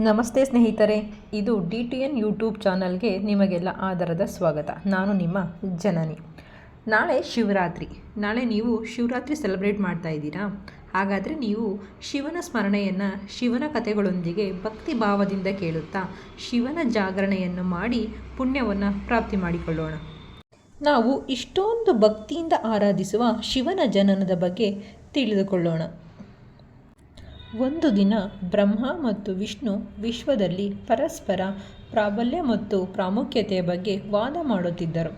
ನಮಸ್ತೆ ಸ್ನೇಹಿತರೆ, ಇದು DTN ಯೂಟ್ಯೂಬ್ ಚಾನಲ್ಗೆ ನಿಮಗೆಲ್ಲ ಆದರದ ಸ್ವಾಗತ. ನಾನು ನಿಮ್ಮ ಜನನಿ. ನಾಳೆ ಶಿವರಾತ್ರಿ. ನಾಳೆ ನೀವು ಶಿವರಾತ್ರಿ ಸೆಲೆಬ್ರೇಟ್ ಮಾಡ್ತಾ ಇದ್ದೀರಾ? ಹಾಗಾದರೆ ನೀವು ಶಿವನ ಸ್ಮರಣೆಯನ್ನು ಶಿವನ ಕಥೆಗಳೊಂದಿಗೆ ಭಕ್ತಿ ಭಾವದಿಂದ ಕೇಳುತ್ತಾ ಶಿವನ ಜಾಗರಣೆಯನ್ನು ಮಾಡಿ ಪುಣ್ಯವನ್ನು ಪ್ರಾಪ್ತಿ ಮಾಡಿಕೊಳ್ಳೋಣ. ನಾವು ಇಷ್ಟೊಂದು ಭಕ್ತಿಯಿಂದ ಆರಾಧಿಸುವ ಶಿವನ ಜನನದ ಬಗ್ಗೆ ತಿಳಿದುಕೊಳ್ಳೋಣ. ಒಂದು ದಿನ ಬ್ರಹ್ಮ ಮತ್ತು ವಿಷ್ಣು ವಿಶ್ವದಲ್ಲಿ ಪರಸ್ಪರ ಪ್ರಾಬಲ್ಯ ಮತ್ತು ಪ್ರಾಮುಖ್ಯತೆಯ ಬಗ್ಗೆ ವಾದ ಮಾಡುತ್ತಿದ್ದರು.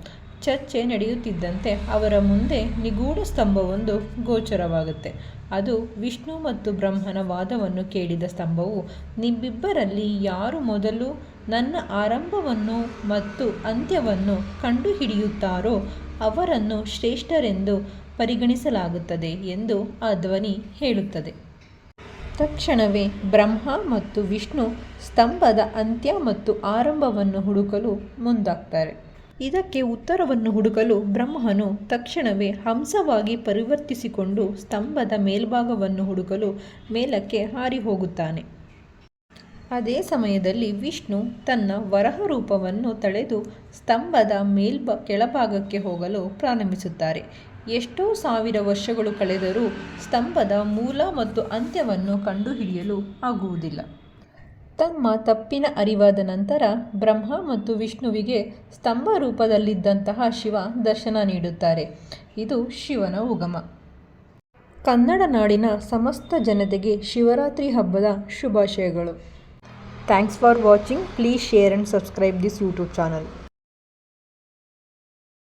ಚರ್ಚೆ ನಡೆಯುತ್ತಿದ್ದಂತೆ ಅವರ ಮುಂದೆ ನಿಗೂಢ ಸ್ತಂಭವೊಂದು ಗೋಚರವಾಗುತ್ತೆ. ಅದು ವಿಷ್ಣು ಮತ್ತು ಬ್ರಹ್ಮನ ವಾದವನ್ನು ಕೇಳಿದ ಸ್ತಂಭವು, ನಿಮ್ಮಿಬ್ಬರಲ್ಲಿ ಯಾರು ಮೊದಲು ನನ್ನ ಆರಂಭವನ್ನು ಮತ್ತು ಅಂತ್ಯವನ್ನು ಕಂಡುಹಿಡಿಯುತ್ತಾರೋ ಅವರನ್ನು ಶ್ರೇಷ್ಠರೆಂದು ಪರಿಗಣಿಸಲಾಗುತ್ತದೆ ಎಂದು ಆ ಧ್ವನಿ ಹೇಳುತ್ತದೆ. ತಕ್ಷಣವೇ ಬ್ರಹ್ಮ ಮತ್ತು ವಿಷ್ಣು ಸ್ತಂಭದ ಅಂತ್ಯ ಮತ್ತು ಆರಂಭವನ್ನು ಹುಡುಕಲು ಮುಂದಾಗ್ತಾರೆ. ಇದಕ್ಕೆ ಉತ್ತರವನ್ನು ಹುಡುಕಲು ಬ್ರಹ್ಮನು ತಕ್ಷಣವೇ ಹಂಸವಾಗಿ ಪರಿವರ್ತಿಸಿಕೊಂಡು ಸ್ತಂಭದ ಮೇಲ್ಭಾಗವನ್ನು ಹುಡುಕಲು ಮೇಲಕ್ಕೆ ಹಾರಿ ಹೋಗುತ್ತಾನೆ. ಅದೇ ಸಮಯದಲ್ಲಿ ವಿಷ್ಣು ತನ್ನ ವರಹ ರೂಪವನ್ನು ತಳೆದು ಸ್ತಂಭದ ಕೆಳಭಾಗಕ್ಕೆ ಹೋಗಲು ಪ್ರಾರಂಭಿಸುತ್ತಾರೆ. ಎಷ್ಟೋ ಸಾವಿರ ವರ್ಷಗಳು ಕಳೆದರೂ ಸ್ತಂಭದ ಮೂಲ ಮತ್ತು ಅಂತ್ಯವನ್ನು ಕಂಡುಹಿಡಿಯಲು ಆಗುವುದಿಲ್ಲ. ತಮ್ಮ ತಪ್ಪಿನ ಅರಿವಾದ ನಂತರ ಬ್ರಹ್ಮ ಮತ್ತು ವಿಷ್ಣುವಿಗೆ ಸ್ತಂಭ ರೂಪದಲ್ಲಿದ್ದಂತಹ ಶಿವ ದರ್ಶನ ನೀಡುತ್ತಾರೆ. ಇದು ಶಿವನ ಉಗಮ. ಕನ್ನಡ ನಾಡಿನ ಸಮಸ್ತ ಜನತೆಗೆ ಶಿವರಾತ್ರಿ ಹಬ್ಬದ ಶುಭಾಶಯಗಳು. Thanks for watching. Please share and subscribe this YouTube channel.